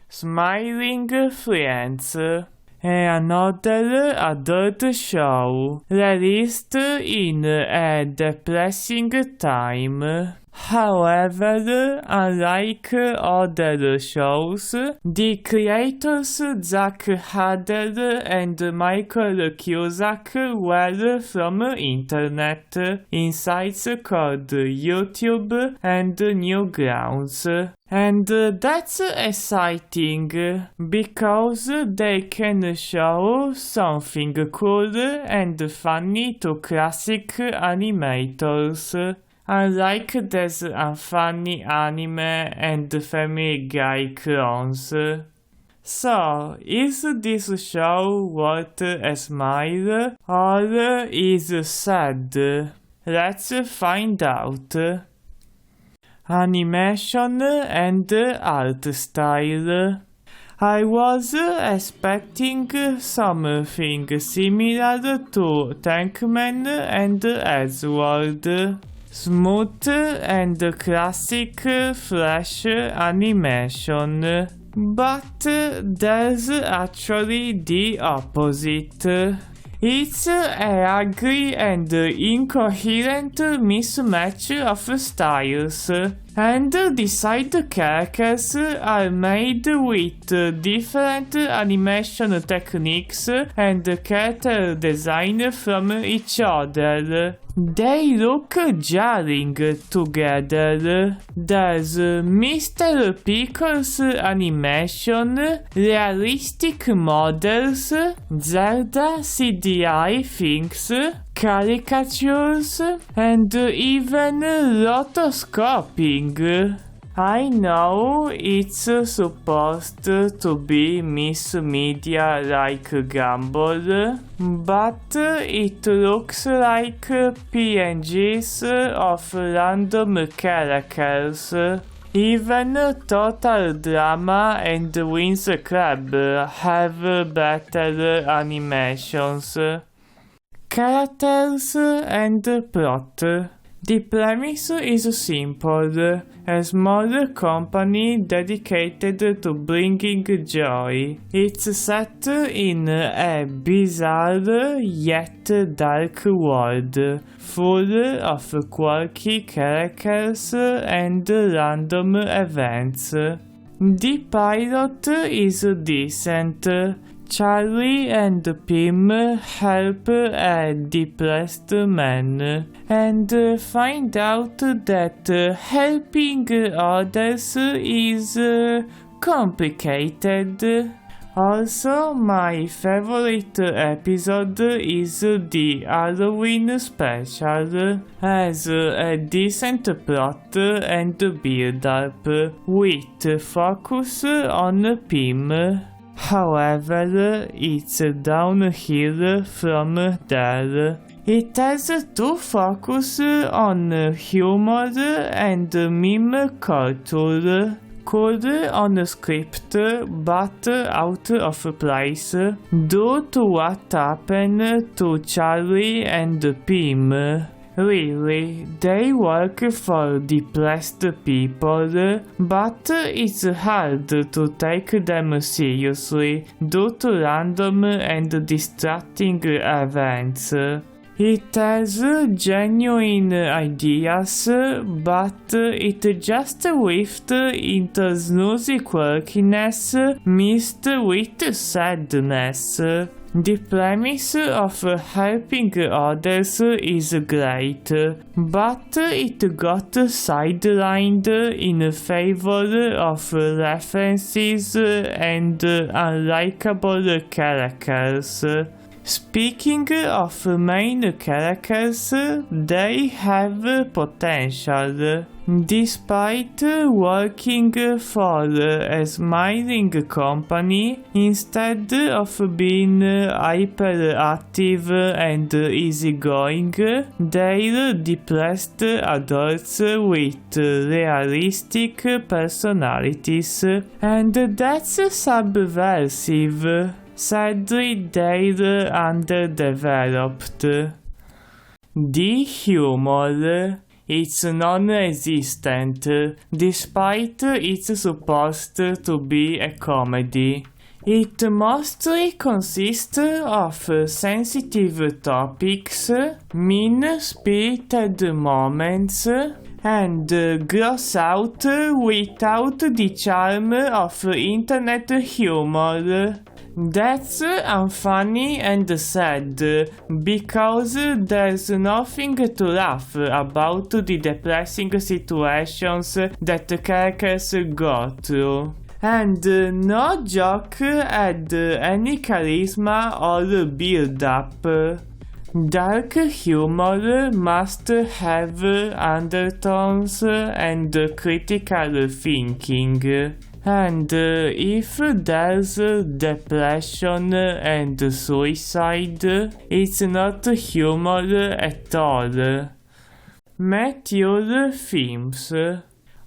Smiling Friends è another adult show released in a depressing time. However, unlike other shows, the creators Zach Hader and Michael Cusack were from internet in sites called YouTube and Newgrounds. And that's exciting because they can show something cool and funny to classic animators. Unlike these unfunny anime and Family Guy clones. So, is this show worth a smile or is sad? Let's find out. Animation and art style. I was expecting something similar to Tankman and Edward. Smooth and classic flash animation, but there's actually the opposite. It's a ugly and incoherent mismatch of styles, and the side characters are made with different animation techniques and character design from each other. They look jarring together. There's Mr. Pickles animation, realistic models, Zelda CGI things, caricatures, and even rotoscoping. I know it's supposed to be Miss Media like Gumball, but it looks like PNGs of random characters. Even Total Drama and Winx Club have better animations. Characters and plot. The premise is simple. A small company dedicated to bringing joy. It's set in a bizarre yet dark world, full of quirky characters and random events. The pilot is decent. Charlie and Pim help a depressed man and find out that helping others is complicated. Also, my favorite episode is the Halloween special, has a decent plot and build-up, with focus on Pim. However, it's downhill from there. It has to focus on humor and meme culture. Cool on script, but out of place due to what happened to Charlie and Pim. Really, they work for depressed people, but it's hard to take them seriously due to random and distracting events. It has genuine ideas, but it just whiffed into snoozy quirkiness mixed with sadness. The premise of helping others is great, but it got sidelined in favor of references and unlikable characters. Speaking of main characters, they have potential. Despite working for a smiling company, instead of being hyperactive and easygoing, they're depressed adults with realistic personalities, and that's subversive. Sadly, they're underdeveloped. The humor. it's non-existent, despite it's supposed to be a comedy. It mostly consists of sensitive topics, mean-spirited moments, and gross out without the charm of internet humor. That's unfunny and sad, because there's nothing to laugh about the depressing situations that characters go through. And no joke had any charisma or build-up. Dark humor must have undertones and critical thinking. And if there's depression and suicide, it's not humor at all. Mature themes.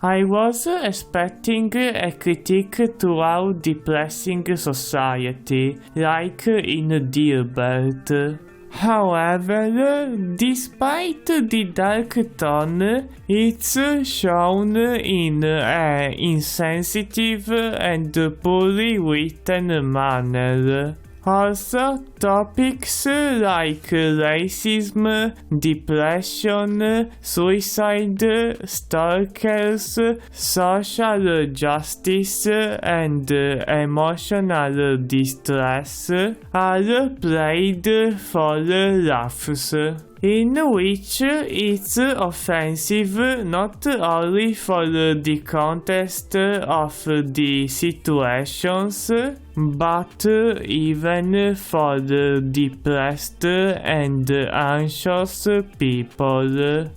I was expecting a critique to our depressing society, like in Dilbert. However, despite the dark tone, it's shown in an insensitive and poorly written manner. Also, topics like racism, depression, suicide, stalkers, social justice, and emotional distress are played for laughs, in which it's offensive not only for the context of the situations, but even for depressed and anxious people.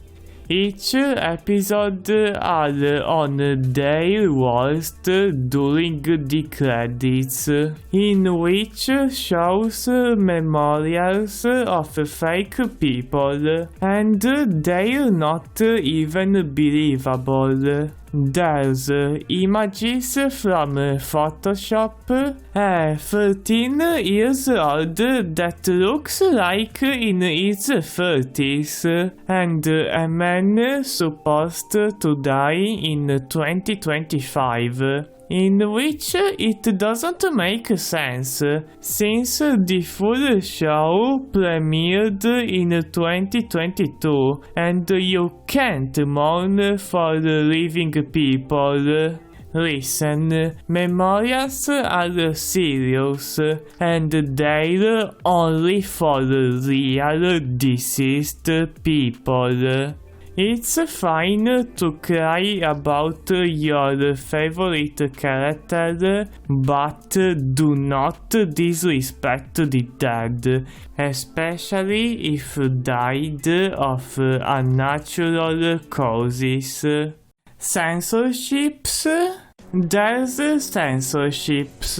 Each episode are on their worst during the credits, in which shows memorials of fake people, and they're not even believable. There's images from Photoshop, a 13 years old that looks like in its 30s, and a man supposed to die in 2025. In which it doesn't make sense, since the full show premiered in 2022 and you can't mourn for living people. Listen, memorials are serious, and they're only for real deceased people. It's fine to cry about your favorite character, but do not disrespect the dead, especially if died of unnatural causes. Censorships? There's censorships,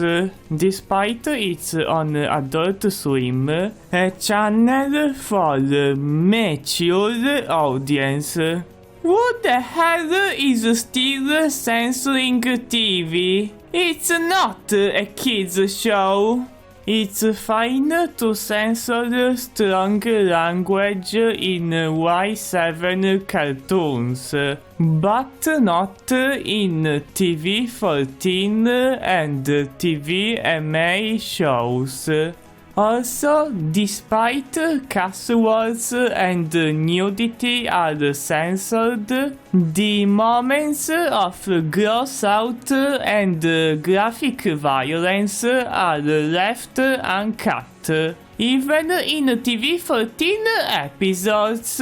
despite it's on Adult Swim, a channel for mature audience. Who the hell is still censoring TV? It's not a kids show. It's fine to censor strong language in Y7 cartoons, but not in TV14 and TVMA shows. Also, despite cuss words and nudity are censored, the moments of gross out and graphic violence are left uncut, even in TV14 episodes.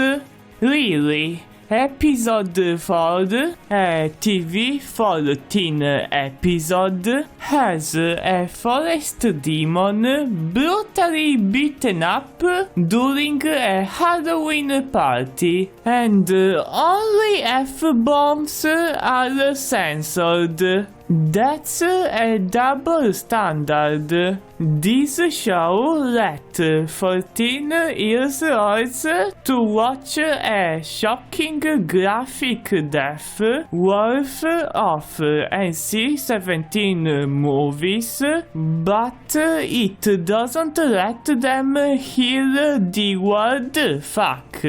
Really? Episode 4, a TV14 episode, has a forest demon brutally beaten up during a Halloween party, and only F-bombs are censored. That's a double standard. This show let 14 years olds to watch a shocking graphic death worth of NC-17 movies, but it doesn't let them hear the word fuck.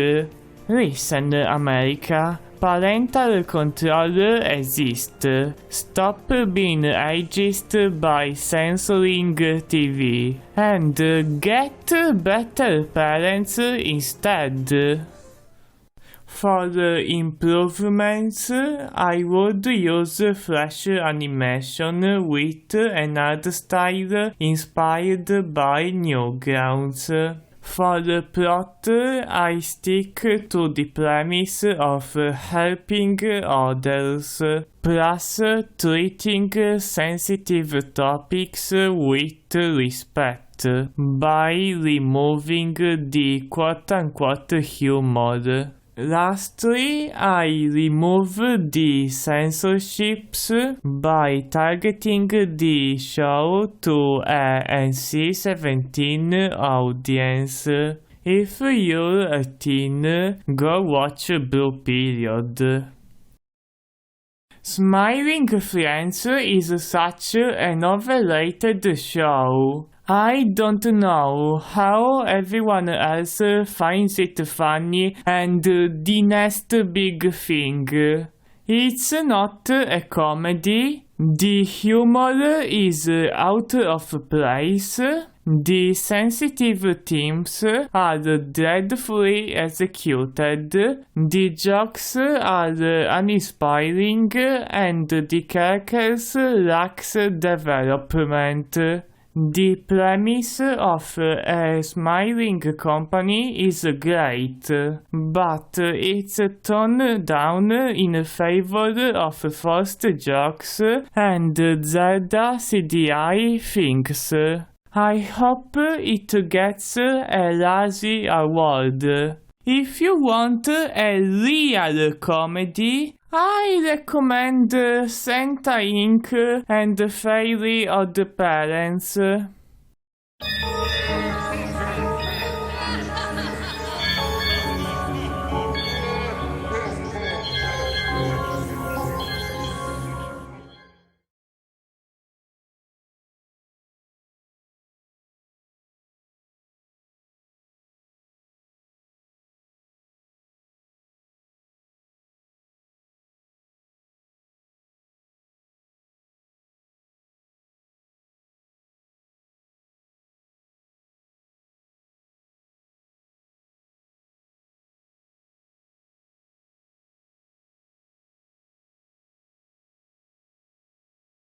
Listen, America. Parental control exists. Stop being ageist by censoring TV. And get better parents instead. For improvements, I would use flash animation with an art style inspired by Newgrounds. For the plot, I stick to the premise of helping others, plus treating sensitive topics with respect, by removing the quote-unquote humor. Lastly, I remove the censorships by targeting the show to a NC-17 audience. If you're a teen, go watch Blue Period. Smiling Friends is such an overrated show. I don't know how everyone else finds it funny and the next big thing. It's not a comedy. The humor is out of place. The sensitive themes are dreadfully executed. The jokes are uninspiring and the characters lacks development. The premise of a smiling company is great, but it's toned down in favor of forced jokes and Zelda CGI things. I hope it gets a Razzie Award. If you want a real comedy, I recommend Santa Inc. and Fairly Odd Parents.